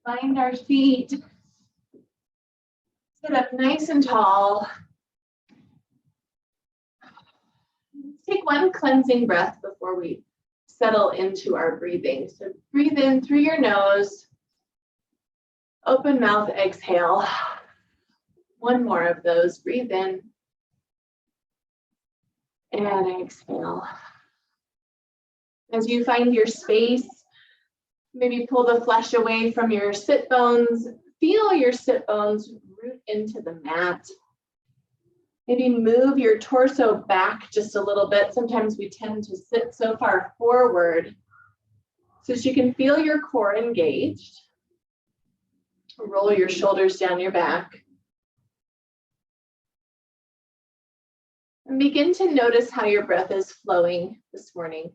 Find our feet. Sit up nice and tall. Let's take one cleansing breath before we settle into our breathing. So breathe in through your nose. Open mouth, exhale. One more of those. Breathe in and exhale. As you find your space, maybe pull the flesh away from your sit bones. Feel your sit bones root into the mat. Maybe move your torso back just a little bit. Sometimes we tend to sit so far forward. So you can feel your core engaged. Roll your shoulders down your back. And begin to notice how your breath is flowing this morning.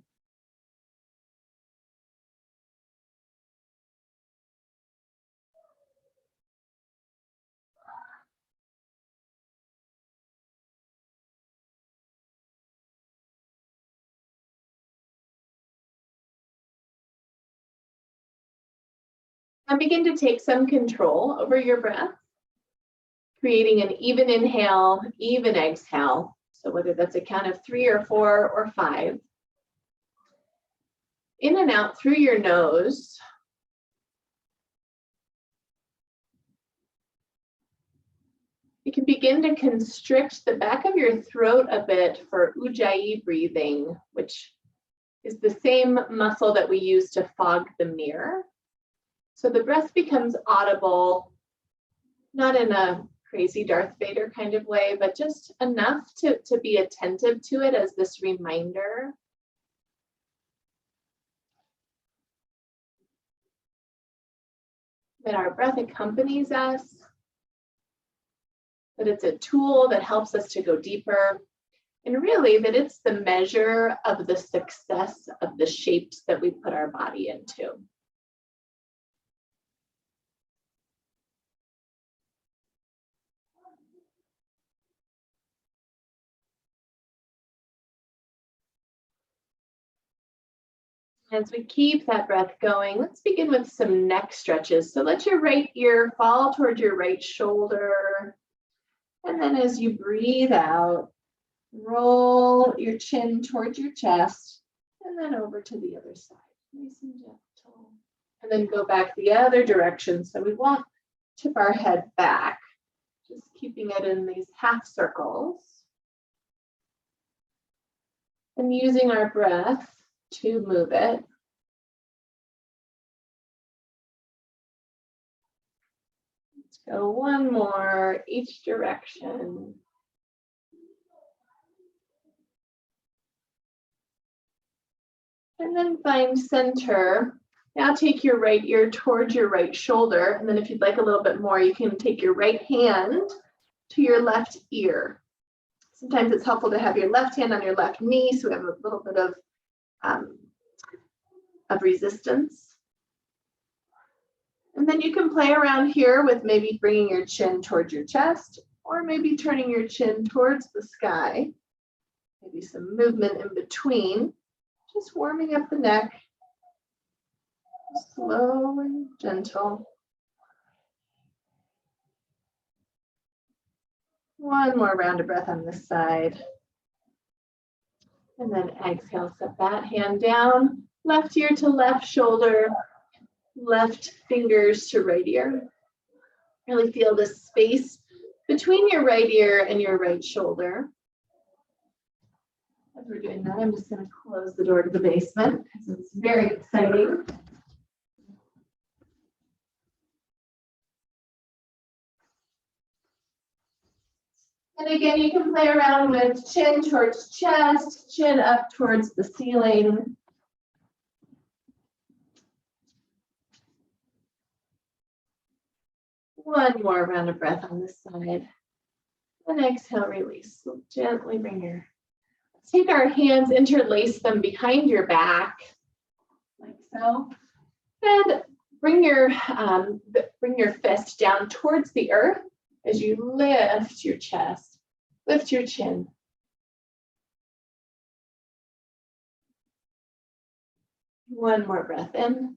And begin to take some control over your breath, creating an even inhale, even exhale. So whether that's a count of 3 or 4 or 5. In and out through your nose. You can begin to constrict the back of your throat a bit for Ujjayi breathing, which is the same muscle that we use to fog the mirror. So the breath becomes audible, not in a crazy Darth Vader kind of way, but just enough to be attentive to it as this reminder. That our breath accompanies us, that it's a tool that helps us to go deeper, and really that it's the measure of the success of the shapes that we put our body into. As we keep that breath going, let's begin with some neck stretches. So let your right ear fall towards your right shoulder. And then as you breathe out, roll your chin towards your chest and then over to the other side. Nice and gentle. And then go back the other direction. So we won't tip our head back, just keeping it in these half circles. And using our breath to move it. Let's go one more each direction. And then find center. Now take your right ear towards your right shoulder. And then if you'd like a little bit more, you can take your right hand to your left ear. Sometimes it's helpful to have your left hand on your left knee, so we have a little bit of resistance. And then you can play around here with maybe bringing your chin towards your chest, or maybe turning your chin towards the sky. Maybe some movement in between, just warming up the neck. Slow and gentle. One more round of breath on this side. And then exhale, set that hand down, left ear to left shoulder, left fingers to right ear. Really feel the space between your right ear and your right shoulder. As we're doing that, I'm just going to close the door to the basement because it's very exciting. And again, you can play around with chin towards chest, chin up towards the ceiling. One more round of breath on this side. And exhale, release. So gently let's take our hands, interlace them behind your back, like so. And bring your fist down towards the earth as you lift your chest, lift your chin. One more breath in.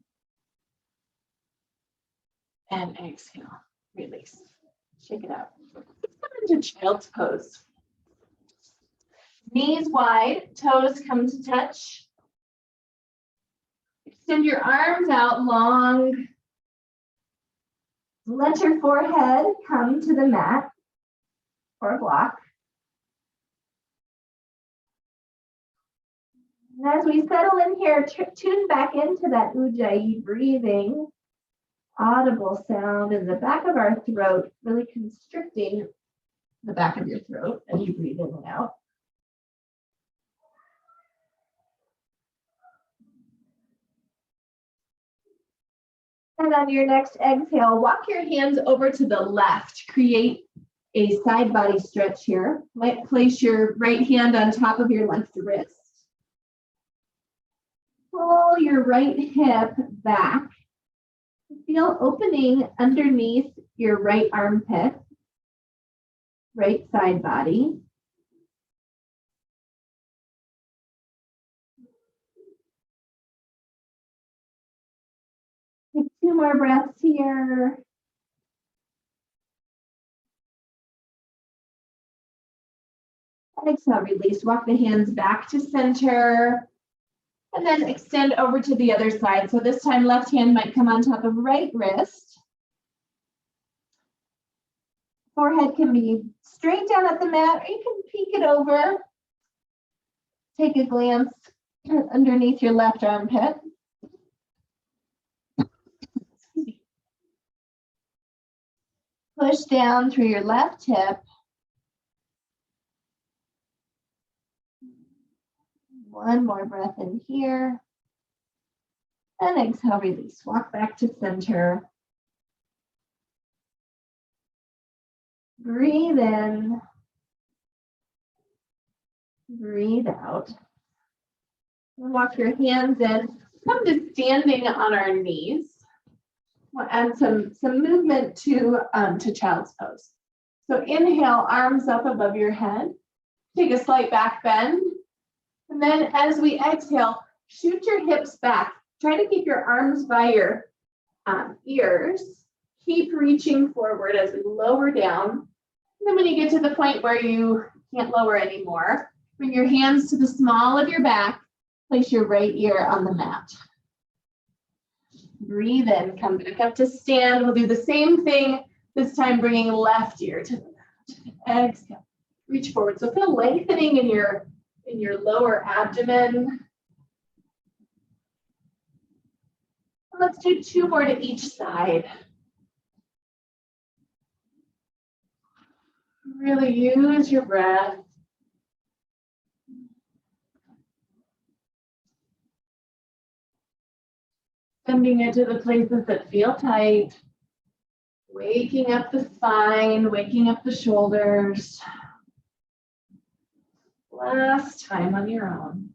And exhale, release. Shake it out. Let's come into child's pose. Knees wide, toes come to touch. Extend your arms out long. Let your forehead come to the mat or block. And as we settle in here, tune back into that Ujjayi breathing, audible sound in the back of our throat, really constricting the back of your throat as you breathe in and out. And on your next exhale, walk your hands over to the left. Create a side body stretch here. Might place your right hand on top of your left wrist. Pull your right hip back. Feel opening underneath your right armpit, right side body. Take 2 more breaths here. Exhale, release. Walk the hands back to center. And then extend over to the other side. So this time, left hand might come on top of right wrist. Forehead can be straight down at the mat, or you can peek it over. Take a glance underneath your left armpit. Push down through your left hip. One more breath in here. And exhale, release. Walk back to center. Breathe in. Breathe out. Walk your hands in. Come to standing on our knees. We'll add some movement to child's pose. So inhale, arms up above your head. Take a slight back bend. And then as we exhale, shoot your hips back. Try to keep your arms by your ears. Keep reaching forward as we lower down. And then when you get to the point where you can't lower anymore, bring your hands to the small of your back. Place your right ear on the mat. Breathe in, come back up to stand. We'll do the same thing, this time bringing left ear to the mat. Exhale, reach forward. So feel lengthening in your lower abdomen. Let's do 2 more to each side. Really use your breath. Sending it to the places that feel tight. Waking up the spine, waking up the shoulders. Last time on your own.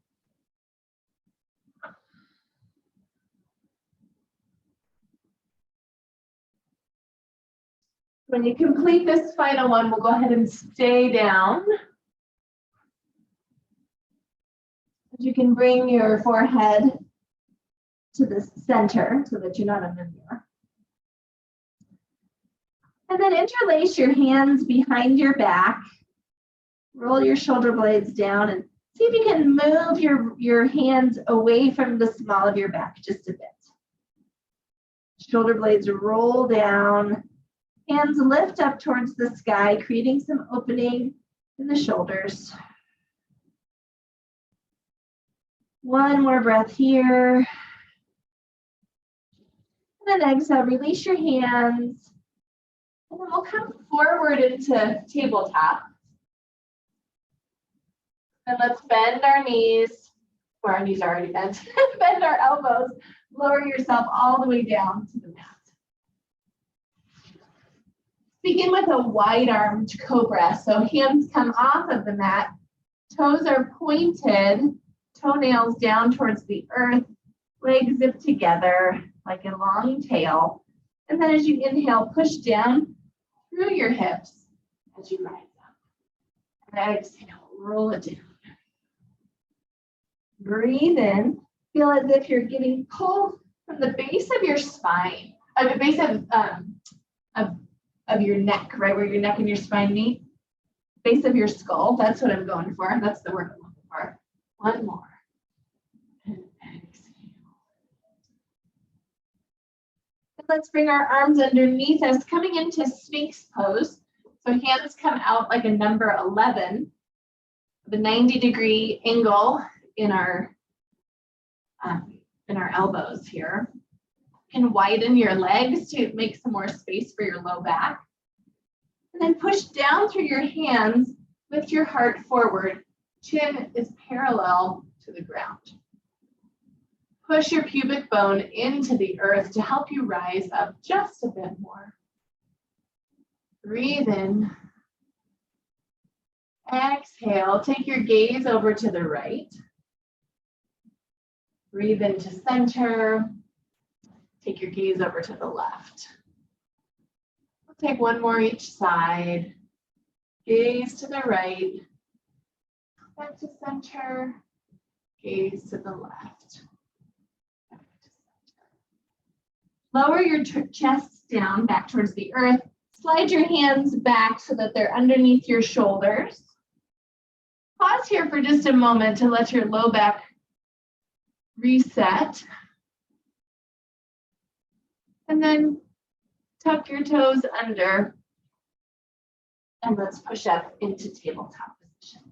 When you complete this final one, we'll go ahead and stay down. You can bring your forehead to the center so that you're not on the mirror. And then interlace your hands behind your back. Roll your shoulder blades down and see if you can move your hands away from the small of your back just a bit. Shoulder blades roll down. Hands lift up towards the sky, creating some opening in the shoulders. One more breath here. And then exhale, release your hands. And then we'll come forward into tabletop. And let's bend our knees, or our knees are already bent. Bend our elbows, lower yourself all the way down to the mat. Begin with a wide-armed cobra. So hands come off of the mat, toes are pointed, toenails down towards the earth, legs zip together like a long tail. And then as you inhale, push down through your hips as you rise up. And exhale, roll it down. Breathe in. Feel as if you're getting pulled from the base of your spine at the base of your neck, right where your neck and your spine meet. Base of your skull. That's what I'm going for. That's the word I'm looking for. One more. And exhale. Let's bring our arms underneath us, coming into Sphinx pose. So hands come out like a number 11, with a 90-degree angle in our elbows here. You can widen your legs to make some more space for your low back. And then push down through your hands, lift your heart forward. Chin is parallel to the ground. Push your pubic bone into the earth to help you rise up just a bit more. Breathe in. Exhale, take your gaze over to the right. Breathe into center. Take your gaze over to the left. We'll take one more each side. Gaze to the right. Back to center. Gaze to the left. Back to center. Lower your chest down back towards the earth. Slide your hands back so that they're underneath your shoulders. Pause here for just a moment to let your low back reset. And then tuck your toes under. And let's push up into tabletop position.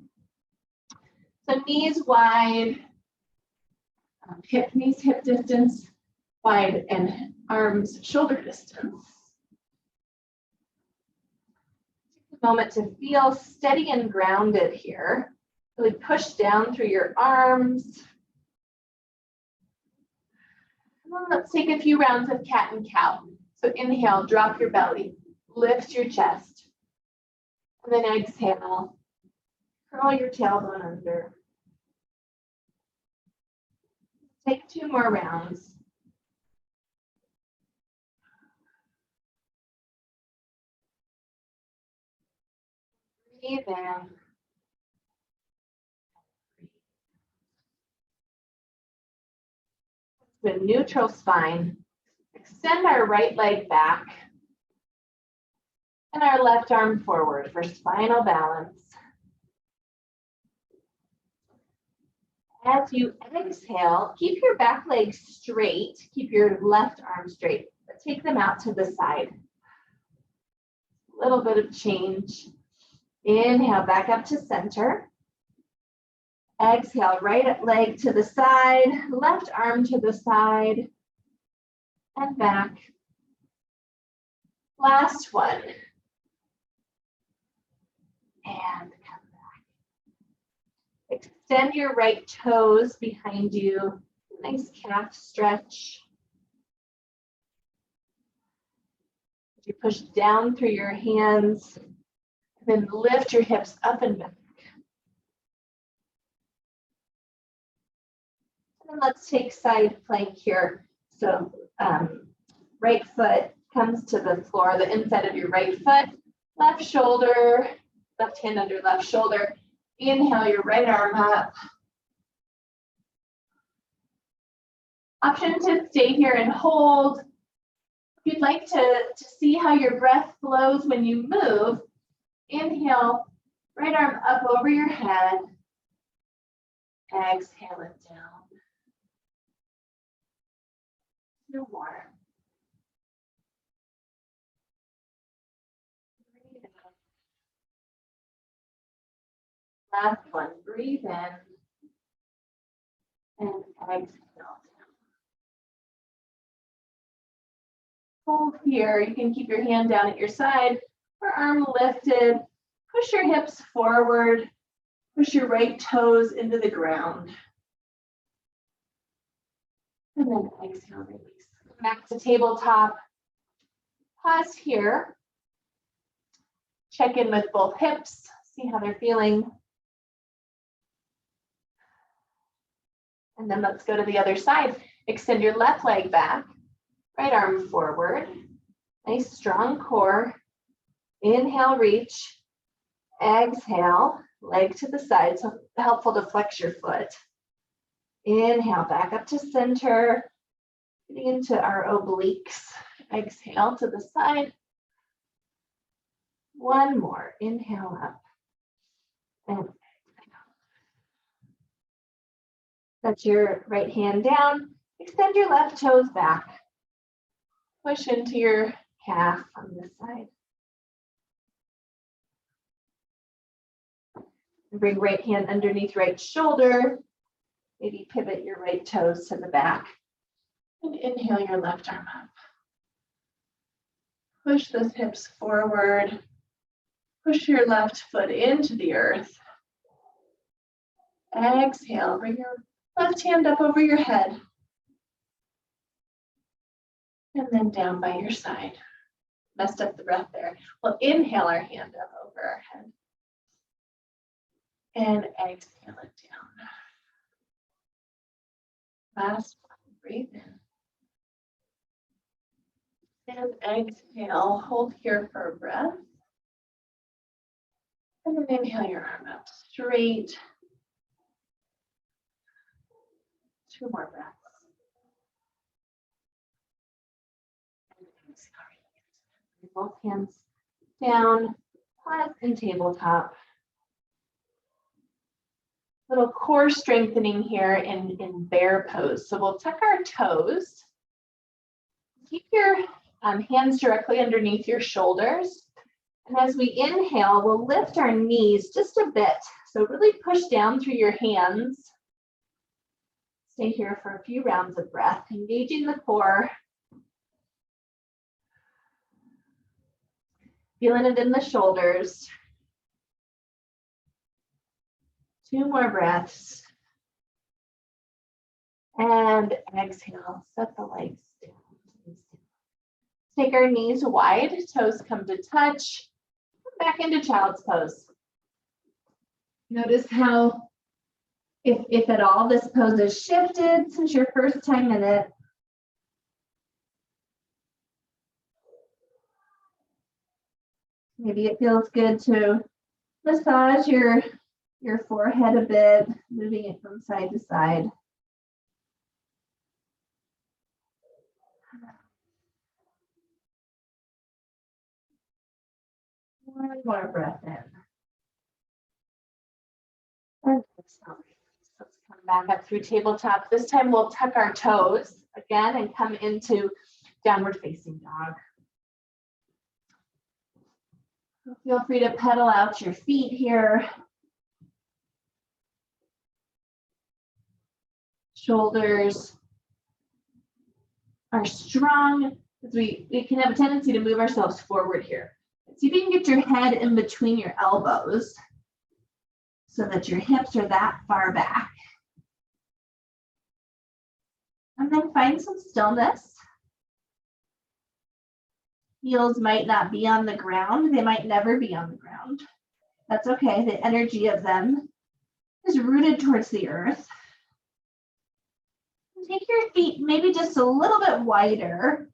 So knees wide, knees hip distance wide, and arms shoulder distance. Take a moment to feel steady and grounded here. Really push down through your arms. And then let's take a few rounds of cat and cow. So inhale, drop your belly, lift your chest. And then exhale, curl your tailbone under. Take 2 more rounds. Breathe in. To a neutral spine. Extend our right leg back and our left arm forward for spinal balance. As you exhale, keep your back leg straight, keep your left arm straight, but take them out to the side. A little bit of change. Inhale, back up to center. Exhale, right leg to the side, left arm to the side, and back. Last one. And come back. Extend your right toes behind you. Nice calf stretch. You push down through your hands, and then lift your hips up and back. And let's take side plank here. So right foot comes to the floor, the inside of your right foot, left shoulder, left hand under left shoulder. Inhale your right arm up. Option to stay here and hold. If you'd like to see how your breath flows when you move, inhale, right arm up over your head. Exhale it down. No more. Breathe out. Last one. Breathe in and exhale. Hold here. You can keep your hand down at your side or arm lifted. Push your hips forward. Push your right toes into the ground. And then exhale, release. Back to tabletop. Pause here. Check in with both hips. See how they're feeling. And then let's go to the other side. Extend your left leg back. Right arm forward. Nice strong core. Inhale, reach. Exhale, leg to the side. So helpful to flex your foot. Inhale, back up to center. Getting into our obliques. exhale to the side. One more, inhale up. And exhale. Set your right hand down, extend your left toes back. Push into your calf on this side. And bring right hand underneath right shoulder. Maybe pivot your right toes to the back. And inhale your left arm up. Push those hips forward. Push your left foot into the earth. Exhale, bring your left hand up over your head. And then down by your side. Messed up the breath there. We'll inhale our hand up over our head. And exhale it down. Last one, breathe in. And exhale, hold here for a breath. And then inhale your arm up straight. 2 more breaths. And exhale. Both hands down, pause in tabletop. Little core strengthening here in bear pose. So we'll tuck our toes. Keep your hands directly underneath your shoulders. And as we inhale, we'll lift our knees just a bit. So really push down through your hands. Stay here for a few rounds of breath, engaging the core. Feeling it in the shoulders. 2 more breaths. And exhale, set the legs down. Take our knees wide, toes come to touch. Back into child's pose. Notice how, if at all, this pose is shifted since your first time in it. Maybe it feels good to massage your forehead a bit, moving it from side to side. One more breath in. And exhale. Let's come back up through tabletop. This time we'll tuck our toes again and come into downward facing dog. Feel free to pedal out your feet here. Shoulders are strong, because we can have a tendency to move ourselves forward here. See if you can get your head in between your elbows so that your hips are that far back. And then find some stillness. Heels might not be on the ground. They might never be on the ground. That's okay. The energy of them is rooted towards the earth. Take your feet maybe just a little bit wider.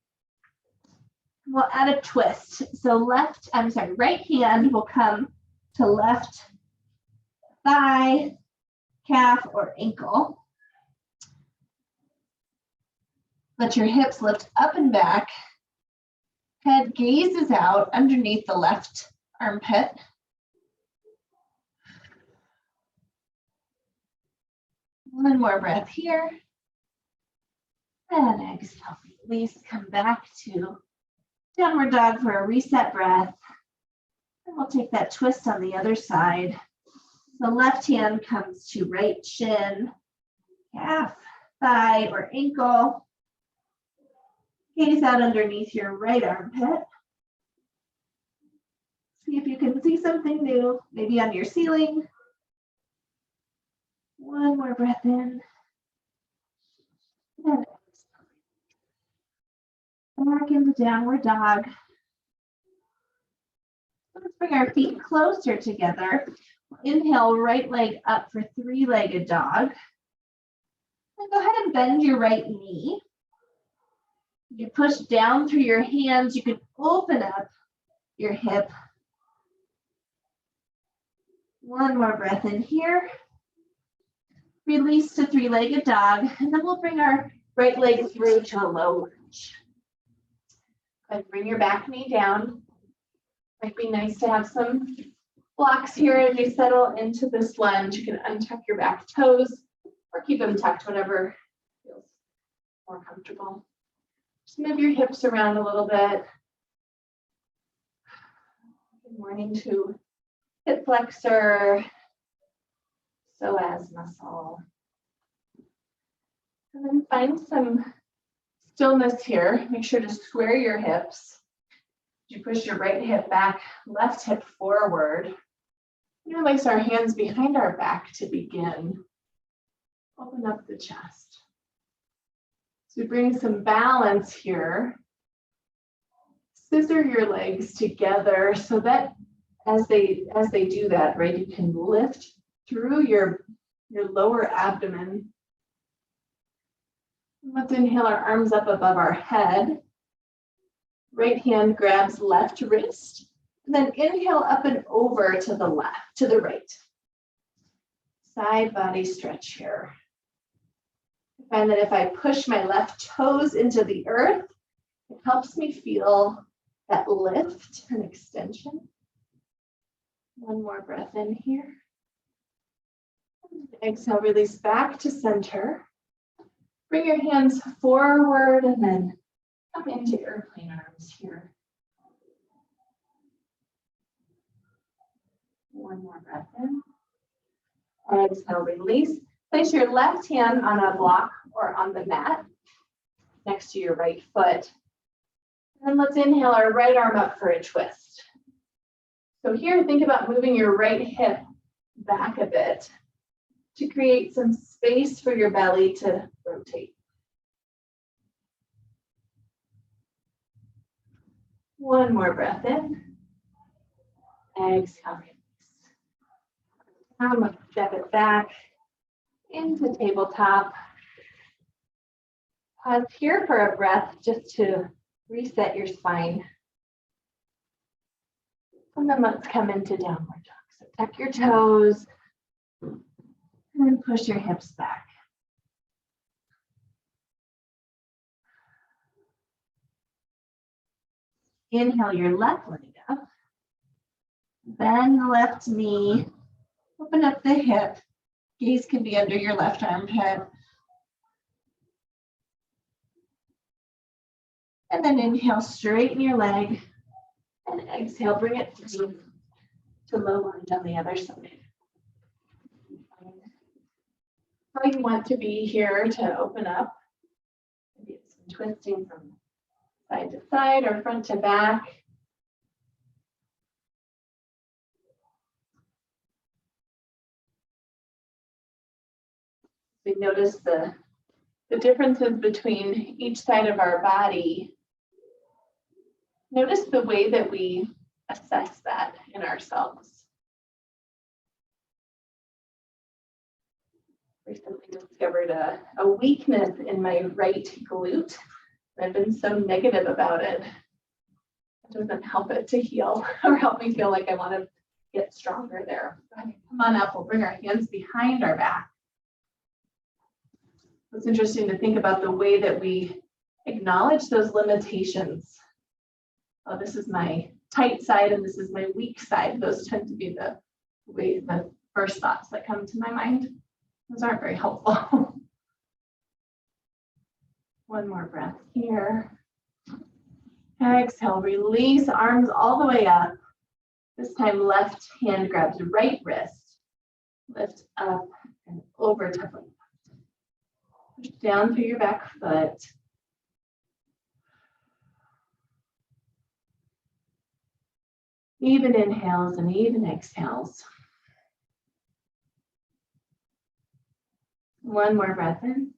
We'll add a twist. So right hand will come to left thigh, calf, or ankle. Let your hips lift up and back. Head gazes out underneath the left armpit. One more breath here. And exhale, release, come back to downward dog for a reset breath. And we'll take that twist on the other side. The left hand comes to right shin, calf, thigh, or ankle. Gaze out underneath your right armpit. See if you can see something new, maybe on your ceiling. One more breath in. And back into downward dog. Let's bring our feet closer together. Inhale, right leg up for 3-legged dog. And go ahead and bend your right knee. You push down through your hands. You can open up your hip. One more breath in here. Release to 3-legged dog. And then we'll bring our right leg through to a low lunge. And bring your back knee down. Might be nice to have some blocks here as you settle into this lunge. You can untuck your back toes or keep them tucked, whatever feels more comfortable. Just move your hips around a little bit. Good morning to hip flexor, psoas muscle. And then find some stillness here. Make sure to square your hips. You push your right hip back, left hip forward. We release our hands behind our back to begin. Open up the chest. So bring some balance here. Scissor your legs together so that as they do that, right, you can lift through your lower abdomen. Let's inhale our arms up above our head. Right hand grabs left wrist. And then inhale up and over to the left, to the right. Side body stretch here. I find that if I push my left toes into the earth, it helps me feel that lift and extension. One more breath in here. Exhale, release back to center. Bring your hands forward and then come into airplane arms here. One more breath in. Exhale, release. Place your left hand on a block or on the mat next to your right foot. And then let's inhale our right arm up for a twist. So here, think about moving your right hip back a bit to create some space for your belly to rotate. One more breath in. Exhale, release. Let's step it back into tabletop. Pause here for a breath just to reset your spine. And then let's come into downward dog. So tuck your toes and then push your hips back. Inhale your left leg up. Bend the left knee. Open up the hip. Gaze can be under your left armpit. And then inhale, straighten your leg. And exhale, bring it through to low lunge on the other side. How you want to be here to open up. Maybe it's some twisting from side to side or front to back. We notice the differences between each side of our body. Notice the way that we assess that in ourselves. Recently discovered a weakness in my right glute. I've been so negative about it. It doesn't help it to heal or help me feel like I want to get stronger there. Come on up, we'll bring our hands behind our back. It's interesting to think about the way that we acknowledge those limitations. Oh, this is my tight side and this is my weak side. Those tend to be the first thoughts that come to my mind. Those aren't very helpful. One more breath here. Exhale, release, arms all the way up. This time left hand grabs right wrist. Lift up and over to left. Push down through your back foot. Even inhales and even exhales. One more breath in.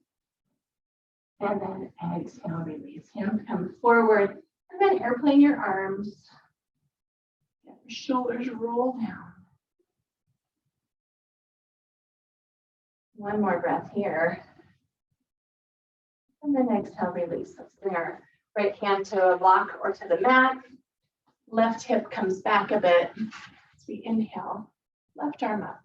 And then exhale, release. Hands come forward. And then airplane your arms. Get your shoulders roll down. One more breath here. And then exhale, release. Let's bring our right hand to a block or to the mat. Left hip comes back a bit. As we inhale, left arm up.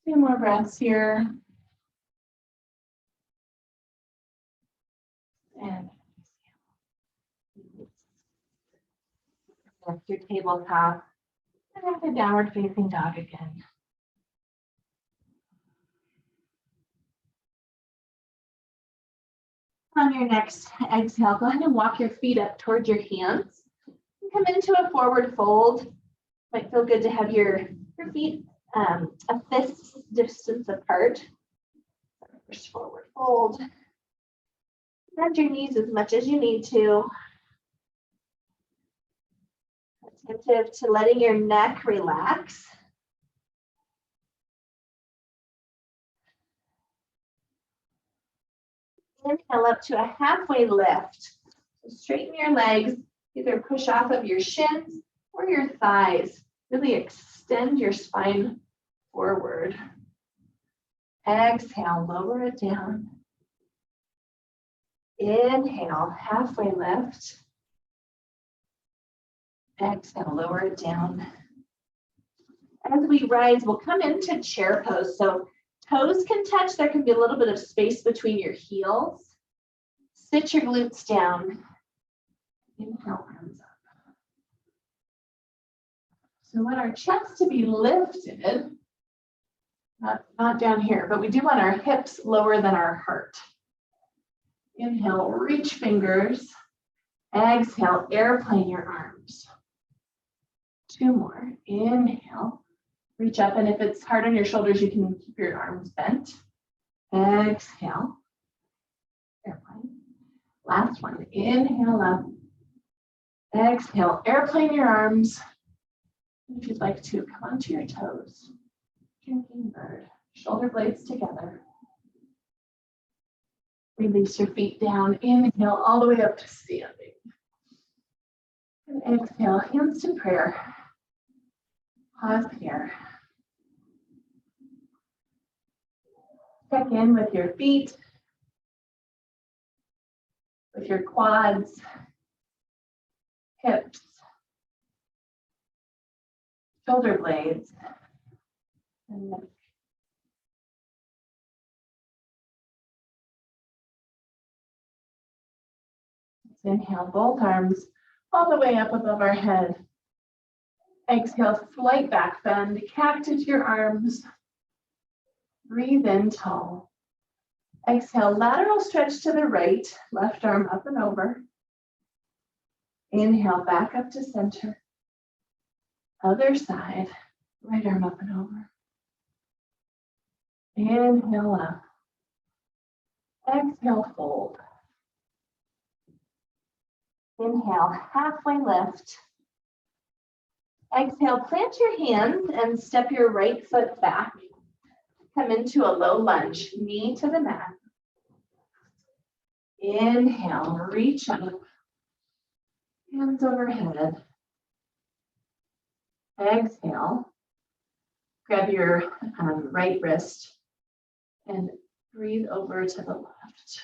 Few more breaths here. And lift your tabletop and have a downward facing dog again. On your next exhale, go ahead and walk your feet up towards your hands. Come into a forward fold. Might feel good to have your feet a fist distance apart. First forward fold. Bend your knees as much as you need to. Attentive to letting your neck relax. Inhale up to a halfway lift. So straighten your legs, either push off of your shins or your thighs. Really extend your spine forward. Exhale, lower it down. Inhale, halfway lift. Exhale, lower it down. As we rise, we'll come into chair pose. So toes can touch. There can be a little bit of space between your heels. Sit your glutes down. Inhale, arms up. So we want our chest to be lifted, not down here, but we do want our hips lower than our heart. Inhale, reach fingers. Exhale, airplane your arms. Two more. Inhale, reach up, and if it's hard on your shoulders, you can keep your arms bent. Exhale, airplane. Last one. Inhale up. Exhale, airplane your arms. If you'd like to, come onto your toes. Drinking bird. Shoulder blades together. Release your feet down. Inhale all the way up to standing. And exhale, hands to prayer. Pause here. Check in with your feet, with your quads, hips, shoulder blades, and neck. Inhale, both arms all the way up above our head. Exhale, slight back bend, cactus your arms. Breathe in tall. Exhale, lateral stretch to the right, left arm up and over. Inhale, back up to center. Other side, right arm up and over. Inhale up. Exhale, fold. Inhale, halfway lift. Exhale, plant your hands and step your right foot back. Come into a low lunge, knee to the mat. Inhale, reach up. Hands overhead. Exhale, grab your right wrist and breathe over to the left.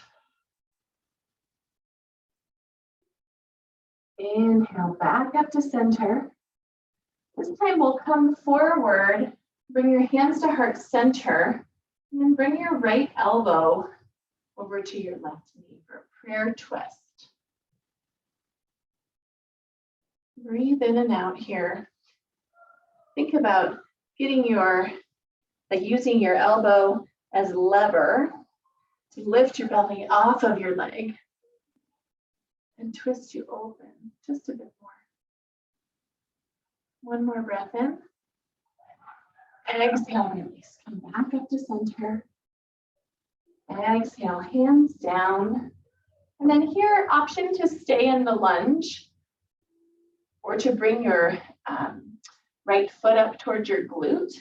Inhale, back up to center. This time we'll come forward, bring your hands to heart center, and then bring your right elbow over to your left knee for a prayer twist. Breathe in and out here. Think about getting using your elbow as lever to lift your belly off of your leg and twist you open just a bit more. One more breath in. Exhale, release. Come back up to center. Exhale, hands down. And then here, option to stay in the lunge or to bring your right foot up towards your glute.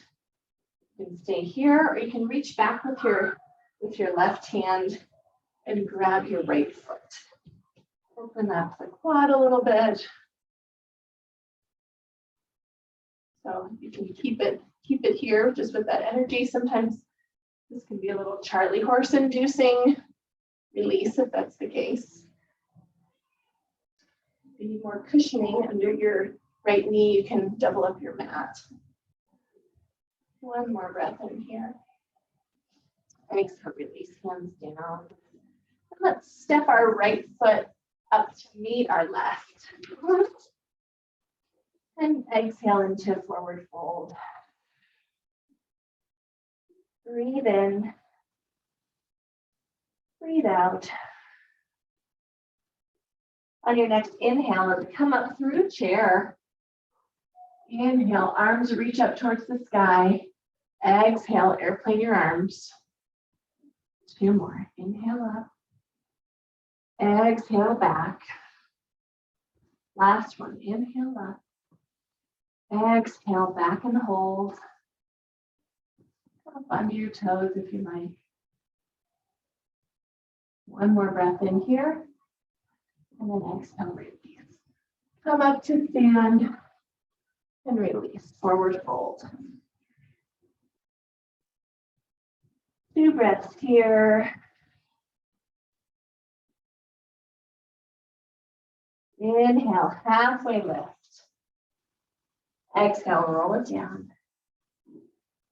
You can stay here, or you can reach back with your left hand and grab your right foot. Open up the quad a little bit. So you can keep it here just with that energy. Sometimes this can be a little Charlie horse inducing release if that's the case. If you need more cushioning under your right knee, you can double up your mat. One more breath in here. Exhale, release, hands down. And let's step our right foot up to meet our left. And exhale into forward fold. Breathe in. Breathe out. On your next inhale, come up through chair. Inhale, arms reach up towards the sky. Exhale, airplane your arms. 2 more. Inhale up. Exhale back. Last one. Inhale up. Exhale back and hold. Up onto your toes if you like. One more breath in here. And then exhale, release. Come up to stand and release. Forward fold. 2 breaths here. Inhale, halfway lift. Exhale, roll it down.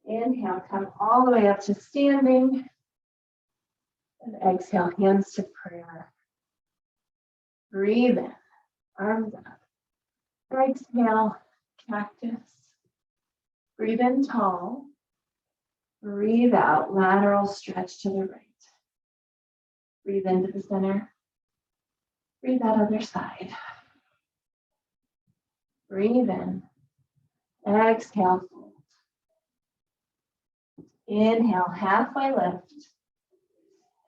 Inhale, come all the way up to standing. And exhale, hands to prayer. Breathe in, arms up. Exhale, cactus. Breathe in tall. Breathe out, lateral stretch to the right. Breathe into the center. Breathe out other side. Breathe in. Exhale, fold. Inhale, halfway lift.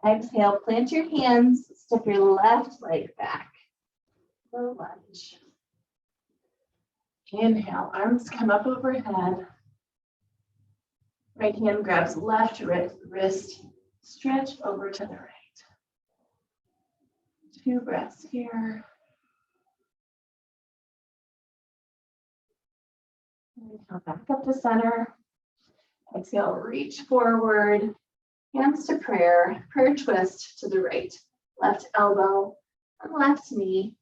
Exhale, plant your hands, step your left leg back. Low lunge. Inhale, arms come up overhead. Right hand grabs left wrist, stretch over to the right. 2 breaths here. Inhale, back up to center. Exhale, reach forward. Hands to prayer, prayer twist to the right. Left elbow and left knee.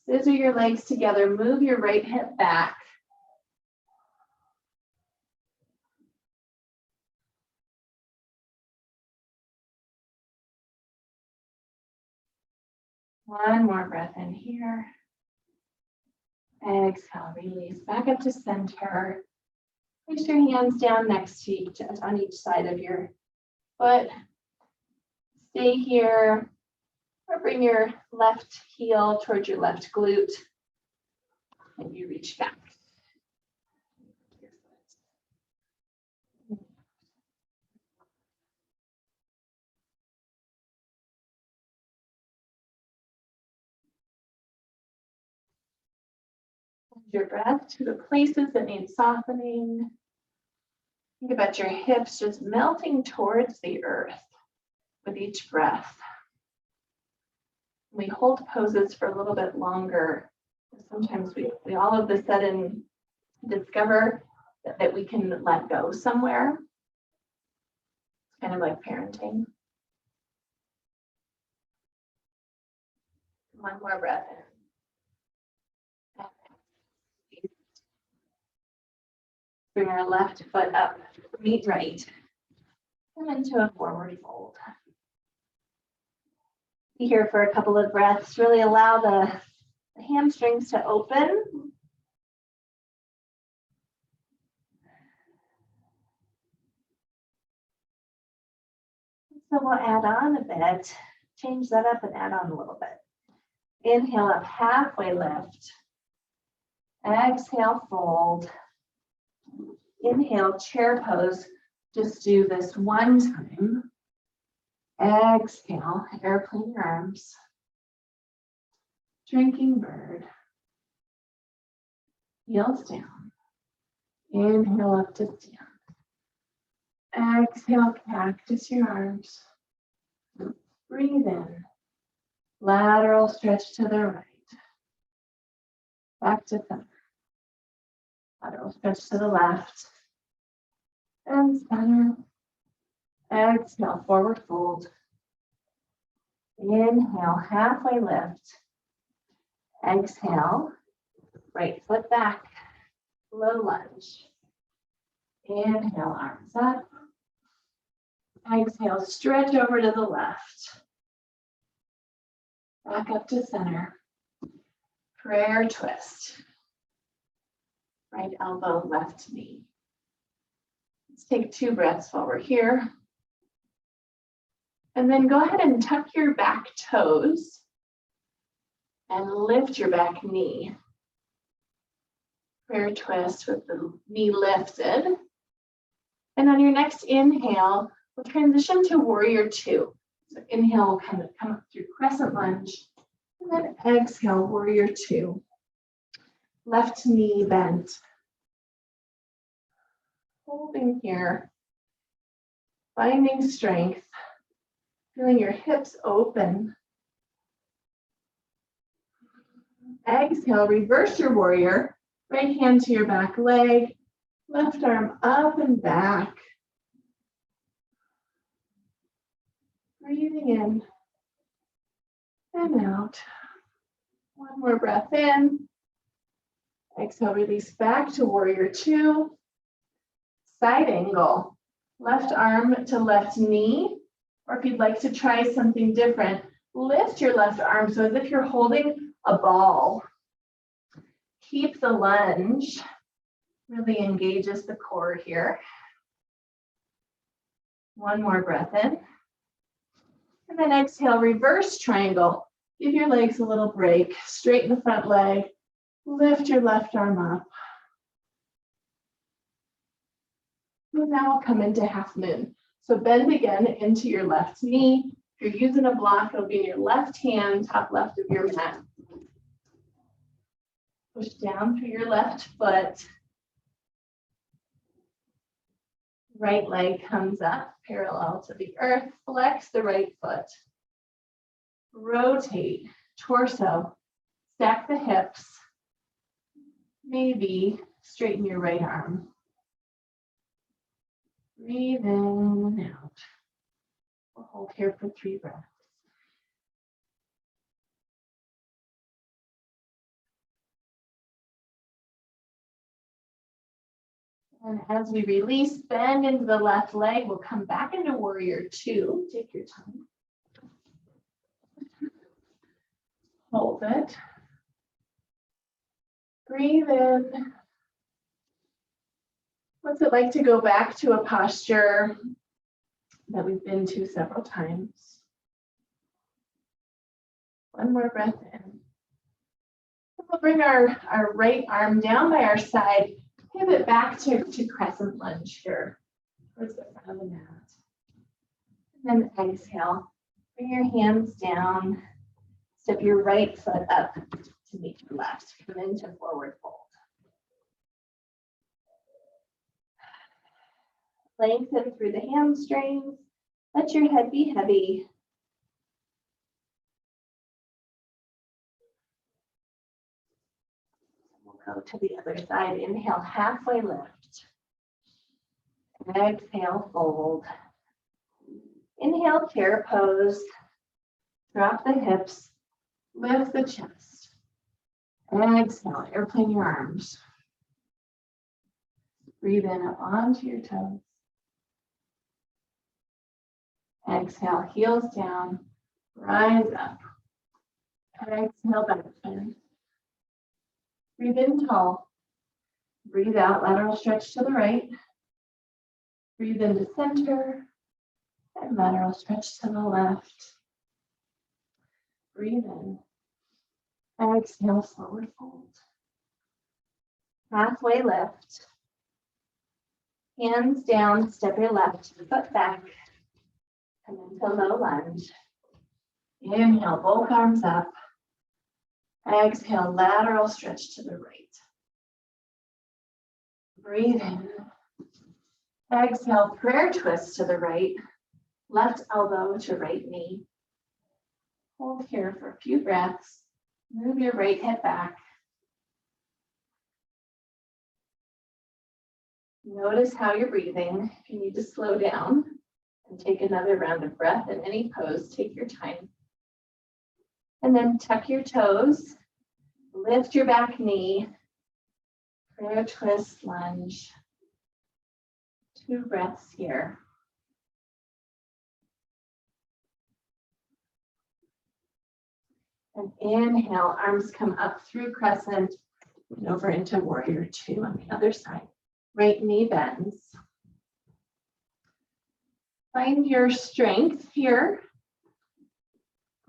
Scissor your legs together, move your right hip back. One more breath in here. Exhale, release back up to center. Place your hands down next to each on each side of your foot. Stay here, or bring your left heel towards your left glute, and you reach back. Your breath to the places that need softening. Think about your hips just melting towards the earth with each breath. We hold poses for a little bit longer. Sometimes we all of a sudden discover that we can let go somewhere. It's kind of like parenting. One more breath in. Bring our left foot up, meet right. Come into a forward fold. Be here for a couple of breaths. Really allow the hamstrings to open. So we'll add on a bit, change that up and add on a little bit. Inhale up, halfway lift. Exhale, fold. Inhale, chair pose. Just do this one time. Exhale, airplane your arms. Drinking bird. Heels down. Inhale up to stand. Exhale, cactus your arms. Breathe in. Lateral stretch to the right. Back to center. Lateral stretch to the left. And center. Exhale, forward fold. Inhale, halfway lift. Exhale, right foot back. Low lunge. Inhale, arms up. Exhale, stretch over to the left. Back up to center. Prayer twist. Right elbow, left knee. Let's take 2 breaths while we're here. And then go ahead and tuck your back toes and lift your back knee. Prayer twist with the knee lifted. And on your next inhale, we'll transition to warrior 2. So inhale, we'll kind of come up through crescent lunge. And then exhale, warrior 2. Left knee bent. Holding here. Finding strength. Feeling your hips open. Exhale, reverse your warrior. Right hand to your back leg. Left arm up and back. Breathing in and out. One more breath in. Exhale, release back to warrior 2. Side angle. Left arm to left knee. Or if you'd like to try something different, lift your left arm so as if you're holding a ball. Keep the lunge. Really engages the core here. One more breath in. And then exhale, reverse triangle. Give your legs a little break. Straighten the front leg. Lift your left arm up. And now we'll come into half moon. So bend again into your left knee. If you're using a block, it'll be in your left hand, top left of your mat. Push down through your left foot. Right leg comes up, parallel to the earth. Flex the right foot. Rotate, torso. Stack the hips. Maybe straighten your right arm. Breathe in and out. We'll hold here for 3 breaths. And as we release, bend into the left leg. We'll come back into warrior 2. Take your time. Hold it. Breathe in. What's it like to go back to a posture that we've been to several times? One more breath in. We'll bring our right arm down by our side. Pivot back to crescent lunge here towards the front of the mat. And then exhale. Bring your hands down. Step your right foot up to meet your left. Come into forward fold. Lengthen through the hamstrings. Let your head be heavy. We'll go to the other side. Inhale, halfway lift. Exhale, fold. Inhale, chair pose. Drop the hips. Lift the chest. Exhale, airplane your arms. Breathe in up onto your toes. Exhale, heels down, rise up. Exhale, back bend. Breathe in tall. Breathe out, lateral stretch to the right. Breathe into center and lateral stretch to the left. Breathe in. Exhale, forward fold. Halfway lift. Hands down, step your left foot back. Come into low lunge. Inhale, both arms up. Exhale, lateral stretch to the right. Breathe in. Exhale, prayer twist to the right. Left elbow to right knee. Hold here for a few breaths. Move your right hip back. Notice how you're breathing. If you need to slow down and take another round of breath in any pose, take your time. And then tuck your toes, lift your back knee, prayer twist lunge. 2 breaths here. And inhale, arms come up through crescent and over into warrior 2 on the other side. Right knee bends. Find your strength here.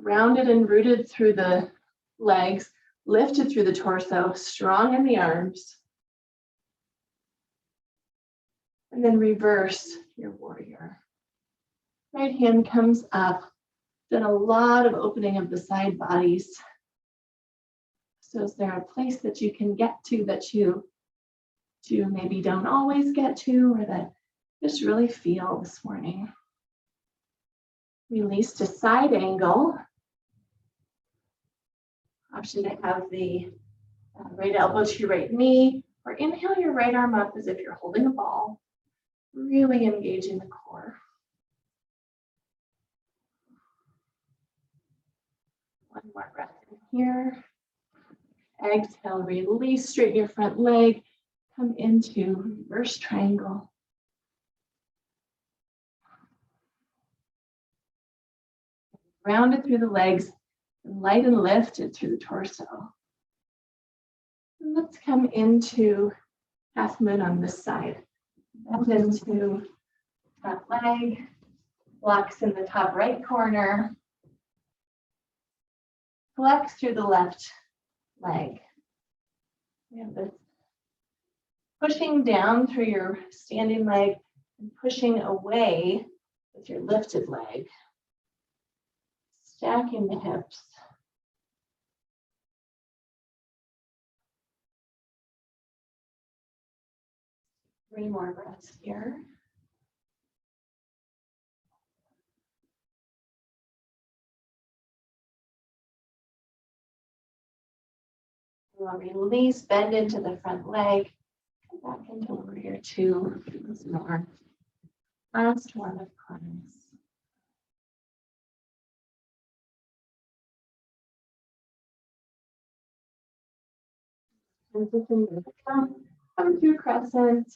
Grounded and rooted through the legs, lifted through the torso, strong in the arms. And then reverse your warrior. Right hand comes up. Done a lot of opening of the side bodies. So is there a place that you can get to that you maybe don't always get to, or that just really feel this morning? Release to side angle. Option to have the right elbow to your right knee, or inhale your right arm up as if you're holding a ball. Really engaging the core. One more breath in here. Exhale, release, straighten your front leg. Come into reverse triangle. Rounded through the legs, and light and lifted through the torso. And let's come into half moon on this side. Bend into front leg, blocks in the top right corner. Flex through the left leg. We have this pushing down through your standing leg and pushing away with your lifted leg. Stacking the hips. Three more breaths here. We'll release, bend into the front leg. Come back into warrior 2. Once more. Last one of cleanse. Transition to the come through crescent.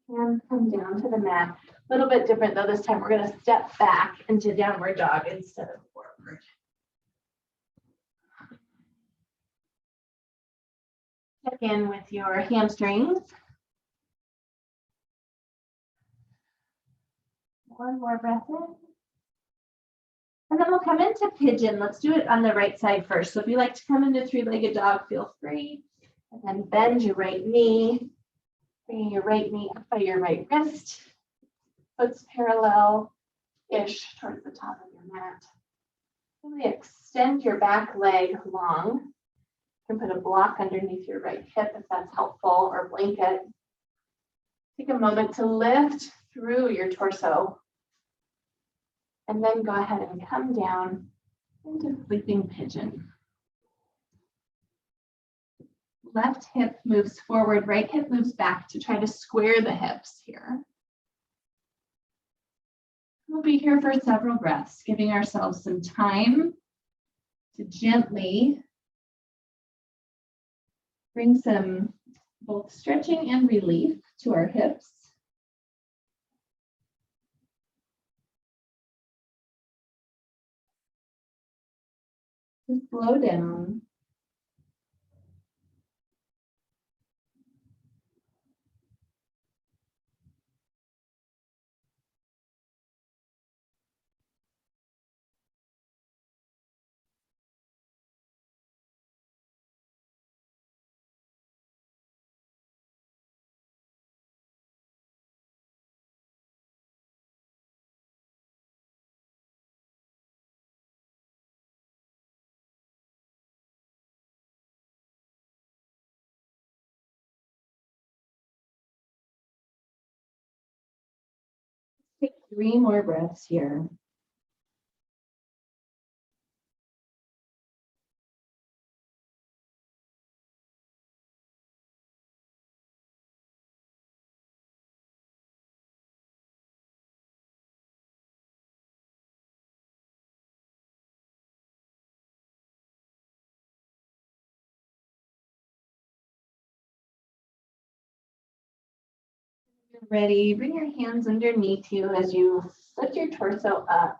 And come down to the mat. A little bit different though. This time we're going to step back into downward dog instead of forward. Check in with your hamstrings. One more breath in. And then we'll come into pigeon. Let's do it on the right side first. So if you like to come into three-legged dog, feel free. And then bend your right knee. Bringing your right knee up by your right wrist. Foot's parallel-ish towards the top of your mat. Really extend your back leg long. You can put a block underneath your right hip if that's helpful, or blanket. Take a moment to lift through your torso. And then go ahead and come down into sleeping pigeon. Left hip moves forward, right hip moves back to try to square the hips here. We'll be here for several breaths, giving ourselves some time to gently bring some both stretching and relief to our hips. Just slow down. Take 3 more breaths here. You're ready. Bring your hands underneath you as you lift your torso up.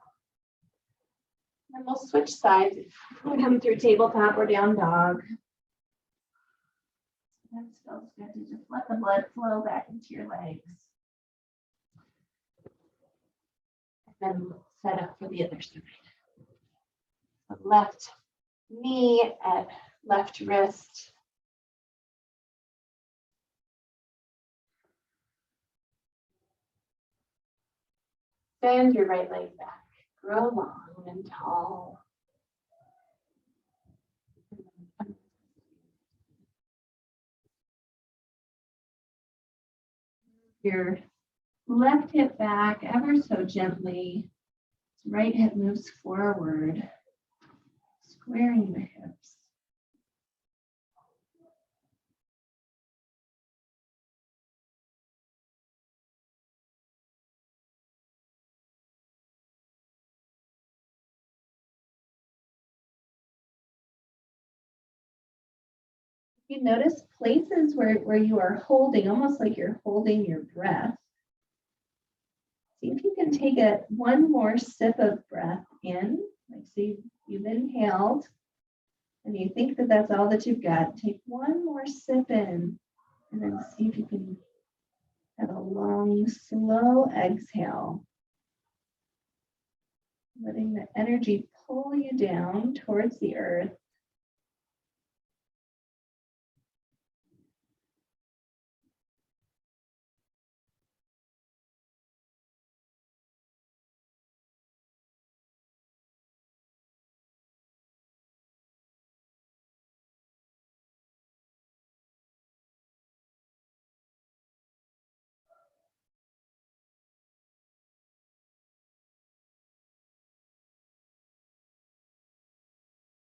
And we'll switch sides. We'll come through tabletop or down dog. That feels good to just let the blood flow back into your legs. And then set up for the other side. So left knee at left wrist. Bend your right leg back. Grow long and tall. Your left hip back ever so gently. Right hip moves forward, squaring the hips. You notice places where you are holding, almost like you're holding your breath. See if you can take one more sip of breath in. Like, so you've inhaled and you think that that's all that you've got. Take one more sip in and then see if you can have a long, slow exhale. Letting the energy pull you down towards the earth.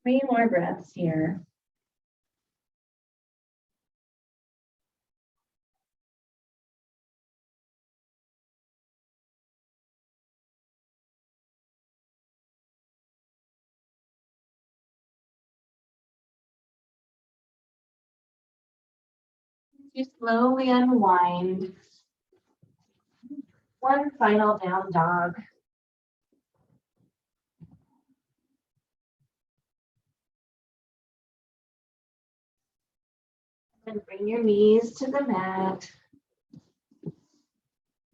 Three more breaths here. You slowly unwind. One final down dog. And bring your knees to the mat.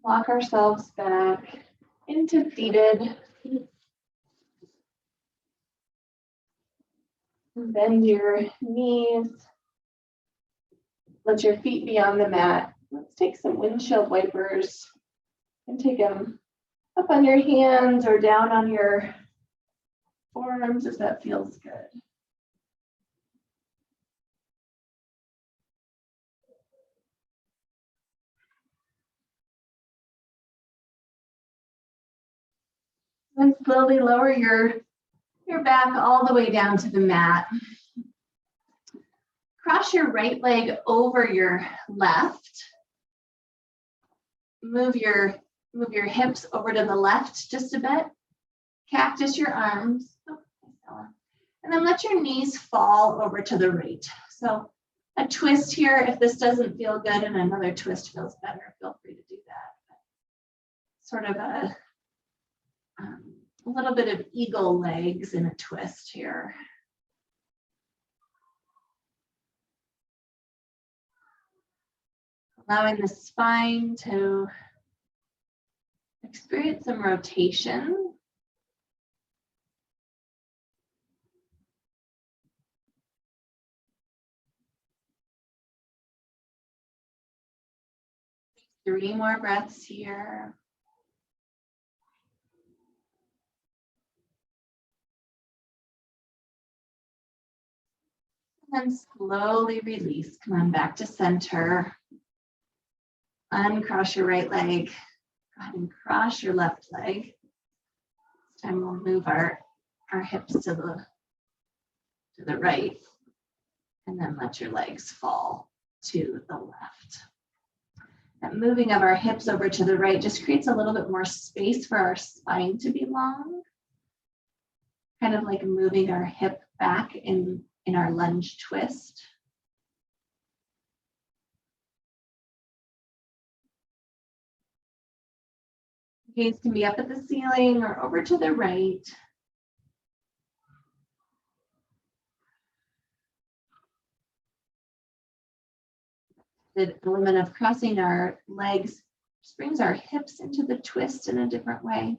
Walk ourselves back into seated. Bend your knees. Let your feet be on the mat. Let's take some windshield wipers and take them up on your hands or down on your forearms if that feels good. Then slowly lower your back all the way down to the mat. Cross your right leg over your left. Move your hips over to the left just a bit. Cactus your arms. And then let your knees fall over to the right. So a twist here, if this doesn't feel good and another twist feels better, feel free to do that. Sort of a little bit of eagle legs in a twist here. Allowing the spine to experience some rotation. Three more breaths here. And then slowly release. Come on back to center. Uncross your right leg. Go ahead and cross your left leg. This time we'll move our hips to the right. And then let your legs fall to the left. That moving of our hips over to the right just creates a little bit more space for our spine to be long. Kind of like moving our hip back in our lunge twist. Gaze can be up at the ceiling or over to the right. The element of crossing our legs just brings our hips into the twist in a different way.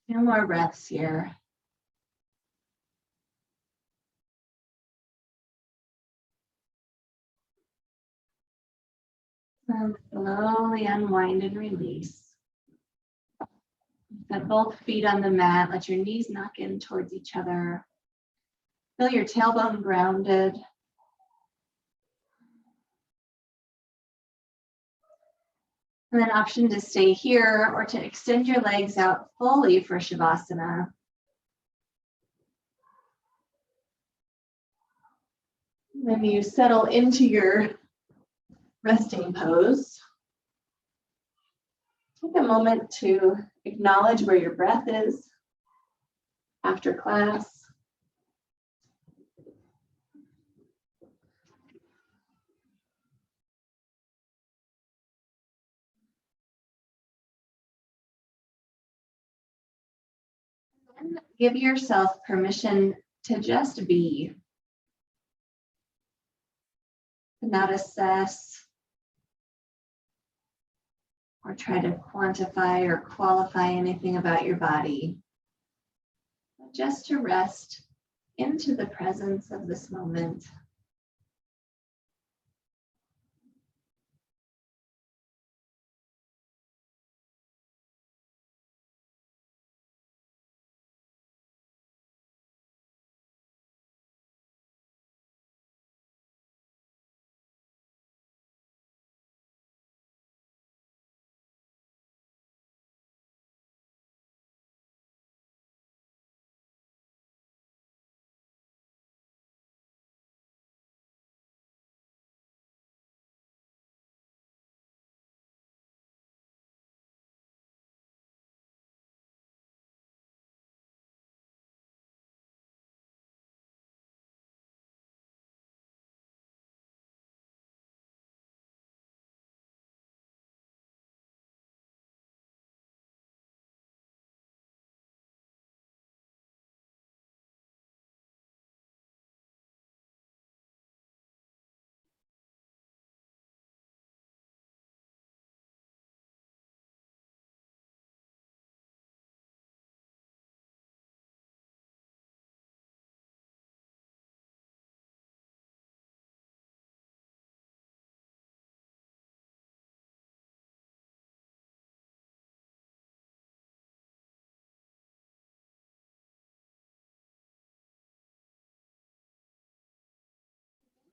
Few more breaths here. And slowly unwind and release. Set both feet on the mat. Let your knees knock in towards each other. Feel your tailbone grounded. And then option to stay here or to extend your legs out fully for Shavasana. Then you settle into your resting pose. Take a moment to acknowledge where your breath is after class. And give yourself permission to just be, to not assess or try to quantify or qualify anything about your body, but just to rest into the presence of this moment.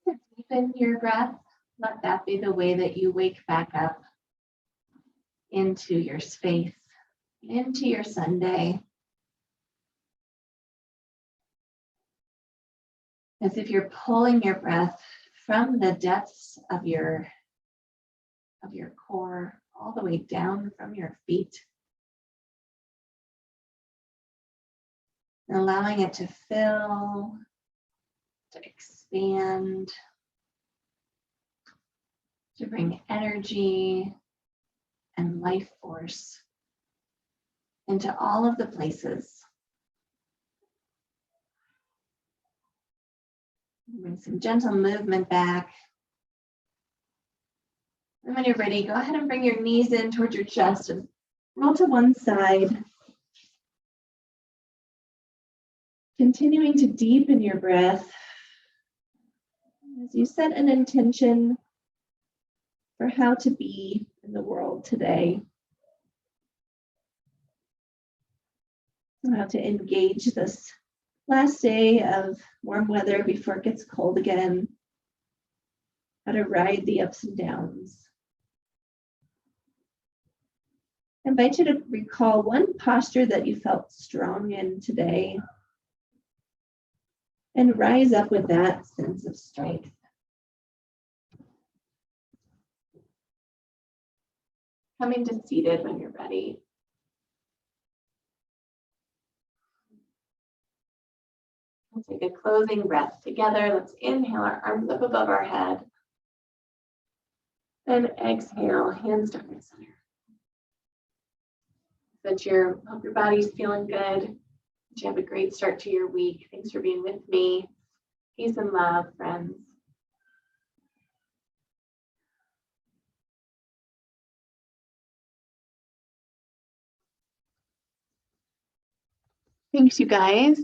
To deepen your breath, let that be the way that you wake back up into your space, into your Sunday. As if you're pulling your breath from the depths of your core, all the way down from your feet. And allowing it to fill, to expand, to bring energy and life force into all of the places. Bring some gentle movement back. And when you're ready, go ahead and bring your knees in towards your chest and roll to one side. Continuing to deepen your breath as you set an intention for how to be in the world today. And how to engage this last day of warm weather before it gets cold again. How to ride the ups and downs. I invite you to recall one posture that you felt strong in today and rise up with that sense of strength. Coming to seated when you're ready. Let's take a closing breath together. Let's inhale, our arms up above our head. Then exhale, hands down the center. Hope your body's feeling good. That you have a great start to your week. Thanks for being with me. Peace and love, friends. Thanks, you guys.